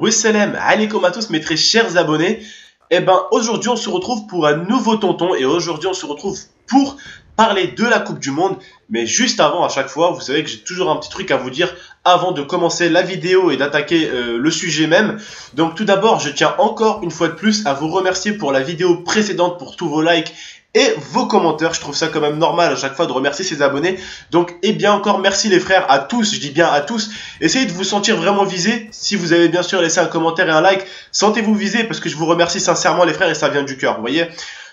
Wassalam alaikum à tous mes très chers abonnés. Aujourd'hui on se retrouve pour un nouveau tonton et aujourd'hui on se retrouve pour parler de la Coupe du Monde. Mais juste avant, à chaque fois, vous savez que j'ai toujours un petit truc à vous dire avant de commencer la vidéo et d'attaquer le sujet même. Donc tout d'abord, je tiens encore une fois de plus à vous remercier pour la vidéo précédente, pour tous vos likes et vos commentaires. Je trouve ça quand même normal à chaque fois de remercier ses abonnés. Donc, encore merci les frères, à tous, je dis bien à tous. Essayez de vous sentir vraiment visés. Si vous avez bien sûr laissé un commentaire et un like, sentez-vous visés parce que je vous remercie sincèrement les frères et ça vient du cœur, vous voyez.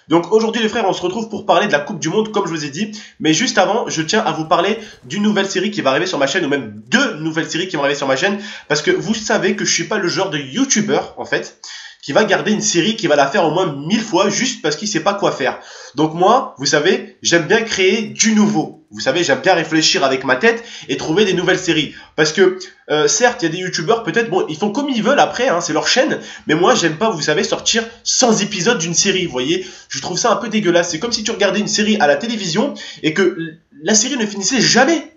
Donc aujourd'hui les frères, on se retrouve pour parler de la Coupe du Monde comme je vous ai dit. Mais juste avant, je tiens à vous parler d'une nouvelle série qui va arriver sur ma chaîne, ou même deux nouvelles séries qui vont arriver sur ma chaîne. Parce que vous savez que je suis pas le genre de youtubeur en fait qui va garder une série, qui va la faire au moins 1000 fois juste parce qu'il sait pas quoi faire. Donc moi, vous savez, j'aime bien créer du nouveau. Vous savez, j'aime bien réfléchir avec ma tête et trouver des nouvelles séries. Parce que, certes, il y a des youtubeurs, peut-être, bon, ils font comme ils veulent après, hein, c'est leur chaîne. Mais moi, j'aime pas, vous savez, sortir 100 épisodes d'une série, vous voyez. Je trouve ça un peu dégueulasse. C'est comme si tu regardais une série à la télévision et que la série ne finissait jamais.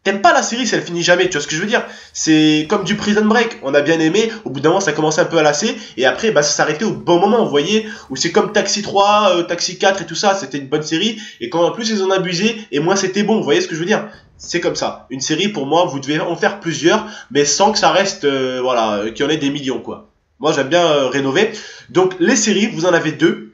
T'aimes pas la série si elle finit jamais, tu vois ce que je veux dire? C'est comme du Prison Break, on a bien aimé, au bout d'un moment ça commençait un peu à lasser, et après ça s'arrêtait au bon moment, vous voyez? Ou c'est comme Taxi 3, Taxi 4 et tout ça, c'était une bonne série, et quand en plus ils en abusaient, et moins c'était bon, vous voyez ce que je veux dire? C'est comme ça. Une série pour moi, vous devez en faire plusieurs, mais sans que ça reste, voilà, qu'il y en ait des millions quoi. Moi j'aime bien rénover. Donc les séries, vous en avez deux.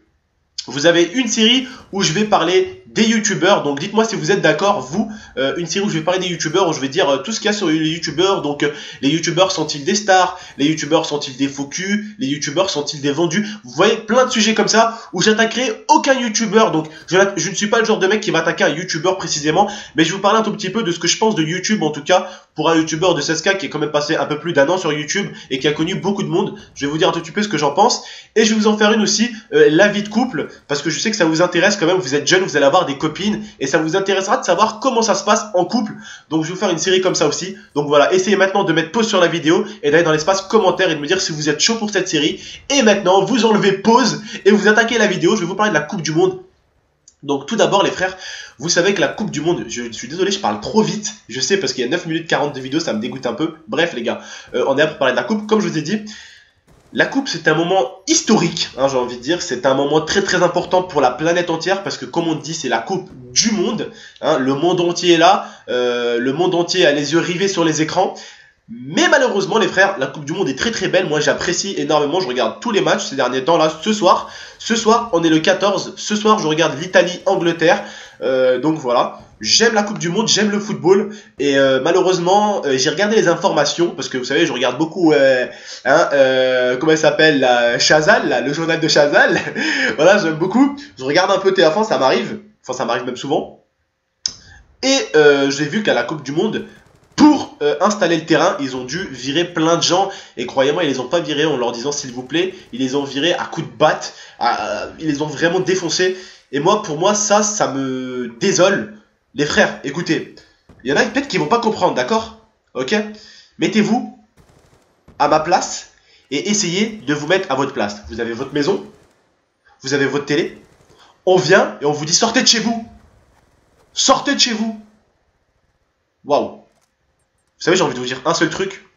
Vous avez une série où je vais parler des youtubeurs, donc dites-moi si vous êtes d'accord, vous, une série où je vais parler des youtubeurs, où je vais dire tout ce qu'il y a sur les youtubeurs, donc les youtubeurs sont-ils des stars, les youtubeurs sont-ils des faux culs, les youtubeurs sont-ils des vendus, vous voyez plein de sujets comme ça, où j'attaquerai aucun youtubeur, donc je ne suis pas le genre de mec qui va attaquer un youtubeur précisément, mais je vais vous parler un tout petit peu de ce que je pense de YouTube, en tout cas, pour un youtubeur de 16K qui est quand même passé un peu plus d'un an sur YouTube, et qui a connu beaucoup de monde, je vais vous dire un tout petit peu ce que j'en pense, et je vais vous en faire une aussi, la vie de couple, parce que je sais que ça vous intéresse quand même, vous êtes jeune, vous allez avoir des copines et ça vous intéressera de savoir comment ça se passe en couple. Donc je vais vous faire une série comme ça aussi. Donc voilà, essayez maintenant de mettre pause sur la vidéo et d'aller dans l'espace commentaire et de me dire si vous êtes chaud pour cette série. Et maintenant, vous enlevez pause et vous attaquez la vidéo. Je vais vous parler de la Coupe du Monde. Donc tout d'abord les frères, vous savez que la Coupe du Monde, je suis désolé, je parle trop vite, je sais parce qu'il y a 9 minutes 40 de vidéo, ça me dégoûte un peu. Bref les gars, on est là pour parler de la Coupe, comme je vous ai dit. La Coupe, c'est un moment historique, hein, j'ai envie de dire. C'est un moment très très important pour la planète entière parce que, comme on dit, c'est la Coupe du monde. Hein, le monde entier est là. Le monde entier a les yeux rivés sur les écrans. Mais malheureusement, les frères, la Coupe du Monde est très très belle. Moi, j'apprécie énormément. Je regarde tous les matchs ces derniers temps. Là, ce soir, on est le 14. Ce soir, je regarde l'Italie-Angleterre. Donc voilà. J'aime la Coupe du Monde, j'aime le football et malheureusement j'ai regardé les informations parce que vous savez je regarde beaucoup comment il s'appelle là, Chazal, là, le journal de Chazal. Voilà, j'aime beaucoup. Je regarde un peu TF1, ça m'arrive, enfin ça m'arrive même souvent. Et j'ai vu qu'à la Coupe du Monde, pour installer le terrain, ils ont dû virer plein de gens et croyez-moi ils les ont pas virés en leur disant s'il vous plaît, ils les ont virés à coups de batte, ils les ont vraiment défoncés. Et moi pour moi ça me désole. Les frères, écoutez, il y en a peut-être qui vont pas comprendre, d'accord? Ok? Mettez-vous à ma place et essayez de vous mettre à votre place. Vous avez votre maison, vous avez votre télé, on vient et on vous dit sortez de chez vous. Sortez de chez vous. Waouh. Vous savez, j'ai envie de vous dire un seul truc.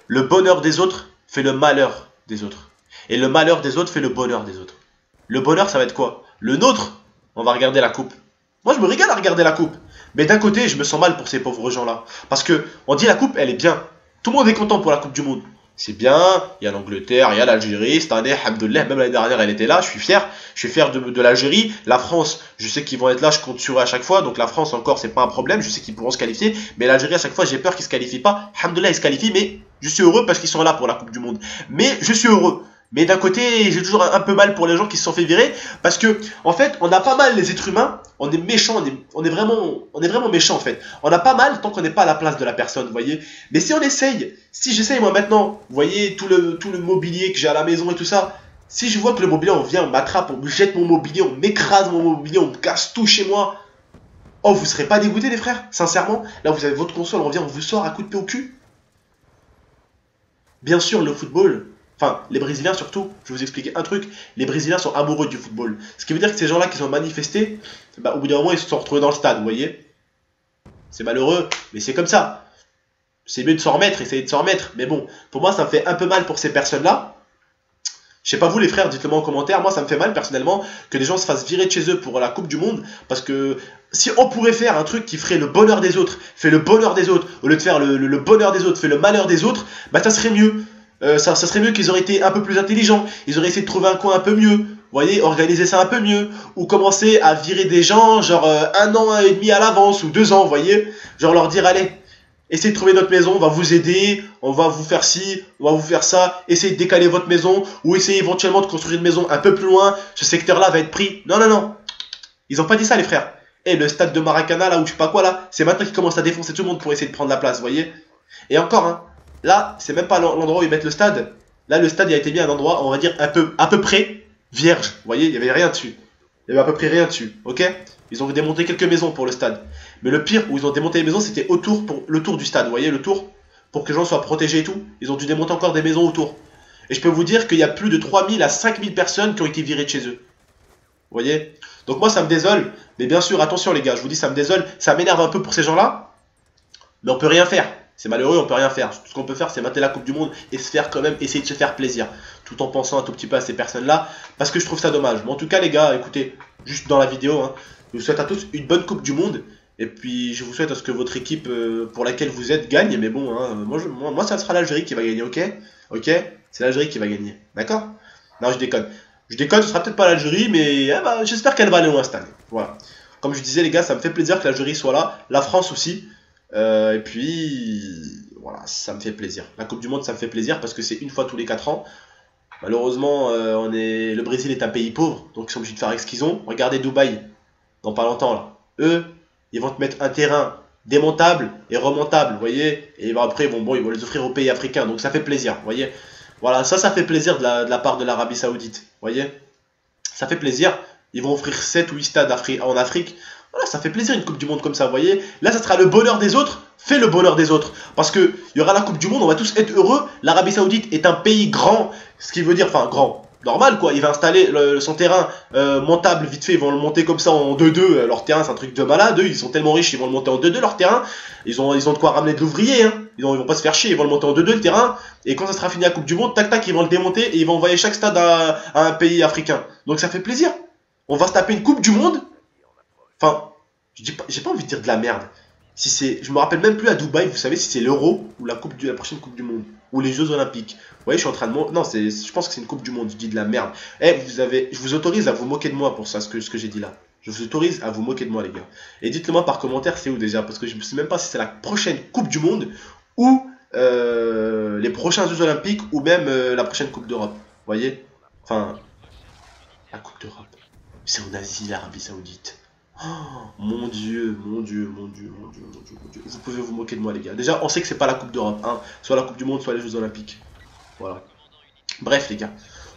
Le bonheur des autres fait le malheur des autres. Et le malheur des autres fait le bonheur des autres. Le bonheur, ça va être quoi? Le nôtre, on va regarder la coupe. Moi, je me régale à regarder la coupe. Mais d'un côté, je me sens mal pour ces pauvres gens-là. Parce que, on dit la coupe, elle est bien. Tout le monde est content pour la Coupe du Monde. C'est bien, il y a l'Angleterre, il y a l'Algérie. Cette année, alhamdoulilah, même l'année dernière, elle était là. Je suis fier. Je suis fier de l'Algérie. La France, je sais qu'ils vont être là, je compte sur eux à chaque fois. Donc la France, encore, c'est pas un problème. Je sais qu'ils pourront se qualifier. Mais l'Algérie, à chaque fois, j'ai peur qu'ils se qualifient pas. Alhamdoulilah, ils se qualifient. Mais je suis heureux parce qu'ils sont là pour la Coupe du Monde. Mais je suis heureux. Mais d'un côté, j'ai toujours un peu mal pour les gens qui se sont fait virer. Parce que, en fait, on a pas mal les êtres humains. On est méchants, on est vraiment méchants en fait. On a pas mal tant qu'on n'est pas à la place de la personne, vous voyez. Mais si on essaye, si j'essaye moi maintenant, vous voyez, tout le mobilier que j'ai à la maison et tout ça. Si je vois que le mobilier, on vient, on m'attrape, on me jette mon mobilier, on m'écrase mon mobilier, on me casse tout chez moi. Oh, vous serez pas dégoûtés les frères, sincèrement. Là, vous avez votre console, on vient, on vous sort à coups de pied au cul. Bien sûr, le football... Enfin, les Brésiliens surtout, je vais vous expliquer un truc, les Brésiliens sont amoureux du football. Ce qui veut dire que ces gens-là qui ont manifesté, bah, au bout d'un moment, ils se sont retrouvés dans le stade, vous voyez. C'est malheureux, mais c'est comme ça. c'est mieux de s'en remettre, essayer de s'en remettre. Mais bon, pour moi, ça me fait un peu mal pour ces personnes-là. Je sais pas vous les frères, dites-le moi en commentaire. Moi, ça me fait mal personnellement que les gens se fassent virer de chez eux pour la Coupe du Monde. Parce que si on pourrait faire un truc qui ferait le bonheur des autres, fait le bonheur des autres, au lieu de faire le bonheur des autres, fait le malheur des autres, bah ça serait mieux. Ça serait mieux qu'ils auraient été un peu plus intelligents. Ils auraient essayé de trouver un coin un peu mieux. Vous voyez, organiser ça un peu mieux. Ou commencer à virer des gens, genre 1 an et demi à l'avance, ou 2 ans, vous voyez. Genre leur dire, allez, essayez de trouver notre maison, on va vous aider, on va vous faire ci, on va vous faire ça, essayez de décaler votre maison, ou essayez éventuellement de construire une maison un peu plus loin, ce secteur-là va être pris. Non, non, non. Ils ont pas dit ça, les frères. Et le stade de Maracana, là, ou je sais pas quoi, là, c'est maintenant qu'ils commencent à défoncer tout le monde pour essayer de prendre la place, vous voyez. Et encore, hein, là, c'est même pas l'endroit où ils mettent le stade. Là, le stade, il a été mis à un endroit, on va dire, à peu près vierge. Vous voyez, il y avait rien dessus. Il y avait à peu près rien dessus, ok. Ils ont démonté quelques maisons pour le stade. Mais le pire, où ils ont démonté les maisons, c'était autour, pour le tour du stade. Vous voyez, le tour, pour que les gens soient protégés et tout. Ils ont dû démonter encore des maisons autour. Et je peux vous dire qu'il y a plus de 3000 à 5000 personnes qui ont été virées de chez eux. Vous voyez. Donc moi, ça me désole. Mais bien sûr, attention les gars, je vous dis, ça me désole. Ça m'énerve un peu pour ces gens-là. Mais on peut rien faire. C'est malheureux, on peut rien faire. Tout ce qu'on peut faire, c'est mater la Coupe du Monde et se faire quand même, essayer de se faire plaisir. Tout en pensant un tout petit peu à ces personnes-là. Parce que je trouve ça dommage. Mais en tout cas, les gars, écoutez, juste dans la vidéo, hein, je vous souhaite à tous une bonne Coupe du Monde. Et puis, je vous souhaite à ce que votre équipe pour laquelle vous êtes gagne. Mais bon, hein, moi, ça sera l'Algérie qui va gagner, ok? Ok? C'est l'Algérie qui va gagner. D'accord? Non, je déconne. Je déconne, ce sera peut-être pas l'Algérie, mais bah, j'espère qu'elle va aller loin cette année. Voilà. Comme je disais, les gars, ça me fait plaisir que l'Algérie soit là. La France aussi. Et puis, voilà, ça me fait plaisir. La Coupe du Monde, ça me fait plaisir parce que c'est une fois tous les 4 ans. Malheureusement, le Brésil est un pays pauvre, donc ils sont obligés de faire avec ce qu'ils ont. Regardez Dubaï, dans pas longtemps là. Eux, ils vont te mettre un terrain démontable et remontable, vous voyez. Et après, ils vont les offrir aux pays africains, donc ça fait plaisir, vous voyez. Voilà, ça fait plaisir de la part de l'Arabie Saoudite, vous voyez. Ça fait plaisir. Ils vont offrir 7 ou 8 stades en Afrique. Voilà, ça fait plaisir une Coupe du Monde comme ça, vous voyez. Là, ça sera le bonheur des autres. Fais le bonheur des autres. Parce qu'il y aura la Coupe du Monde, on va tous être heureux. L'Arabie Saoudite est un pays grand. Ce qui veut dire, enfin, grand. Normal, quoi. Il va installer son terrain montable vite fait. Ils vont le monter comme ça en 2-2. Leur terrain, c'est un truc de malade. Eux, ils sont tellement riches, ils vont le monter en 2-2, leur terrain. Ils ont de quoi ramener de l'ouvrier. Hein. Ils vont pas se faire chier. Ils vont le monter en 2-2, le terrain. Et quand ça sera fini la Coupe du Monde, tac, tac, ils vont le démonter. Et ils vont envoyer chaque stade à un pays africain. Donc ça fait plaisir. On va se taper une Coupe du Monde. Enfin, j'ai pas envie de dire de la merde. Si c'est, je me rappelle même plus à Dubaï, vous savez si c'est l'Euro ou la prochaine Coupe du Monde ou les Jeux Olympiques. Vous voyez, je suis en train de non, je pense que c'est une Coupe du Monde. Je dis de la merde. Je vous autorise à vous moquer de moi pour ça, ce que j'ai dit là. Je vous autorise à vous moquer de moi, les gars. Et dites-le moi par commentaire, c'est où déjà, parce que je ne sais même pas si c'est la prochaine Coupe du Monde ou les prochains Jeux Olympiques ou même la prochaine Coupe d'Europe. Vous voyez, enfin, la Coupe d'Europe, c'est en Asie, l'Arabie Saoudite. Oh, mon Dieu, mon Dieu, mon Dieu, mon Dieu, mon Dieu, mon Dieu. Vous pouvez vous moquer de moi, les gars. Déjà, on sait que c'est pas la Coupe d'Europe, hein. Soit la Coupe du Monde, soit les Jeux Olympiques. Voilà. Bref, les gars.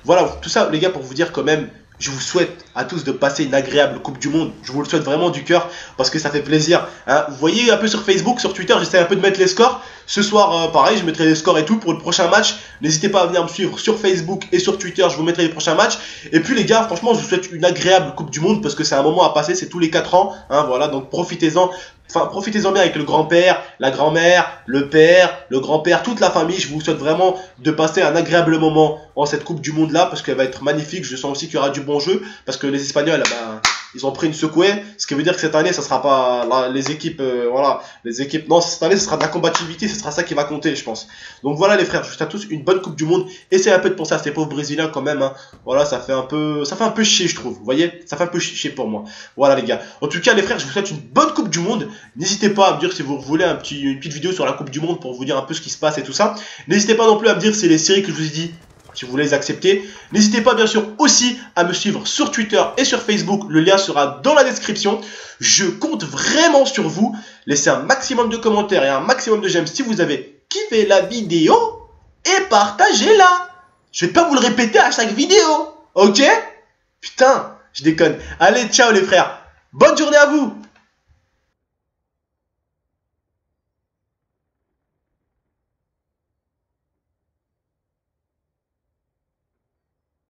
Voilà, tout ça, les gars, pour vous dire quand même, je vous souhaite à tous de passer une agréable Coupe du Monde. Je vous le souhaite vraiment du cœur parce que ça fait plaisir. Hein. Vous voyez un peu sur Facebook, sur Twitter, j'essaie un peu de mettre les scores. Ce soir, pareil, je mettrai les scores et tout pour le prochain match. N'hésitez pas à venir me suivre sur Facebook et sur Twitter, je vous mettrai les prochains matchs. Et puis les gars, franchement, je vous souhaite une agréable Coupe du Monde parce que c'est un moment à passer, c'est tous les 4 ans. Hein, voilà, donc profitez-en. Enfin, profitez-en bien avec le grand-père, la grand-mère, le père, le grand-père, toute la famille. Je vous souhaite vraiment de passer un agréable moment en cette Coupe du Monde là parce qu'elle va être magnifique. Je sens aussi qu'il y aura du bon jeu parce que les Espagnols, ben, ils ont pris une secouée. Ce qui veut dire que cette année, ça sera pas les équipes, voilà, les équipes. Non, cette année, ce sera de la combativité. Ce sera ça qui va compter, je pense. Donc voilà les frères, je vous souhaite à tous une bonne Coupe du Monde. Essayez un peu de penser à ces pauvres Brésiliens quand même. Hein. Voilà, ça fait un peu chier, je trouve. Vous voyez, ça fait un peu chier pour moi. Voilà les gars. En tout cas les frères, je vous souhaite une bonne Coupe du Monde. N'hésitez pas à me dire si vous voulez une petite vidéo sur la Coupe du Monde pour vous dire un peu ce qui se passe et tout ça. N'hésitez pas non plus à me dire si les séries que je vous ai dit, si vous voulez les accepter. N'hésitez pas bien sûr aussi à me suivre sur Twitter et sur Facebook. Le lien sera dans la description. Je compte vraiment sur vous. Laissez un maximum de commentaires et un maximum de j'aime si vous avez kiffé la vidéo. Et partagez-la. Je vais pas vous le répéter à chaque vidéo. Ok? Putain, je déconne. Allez, ciao les frères. Bonne journée à vous.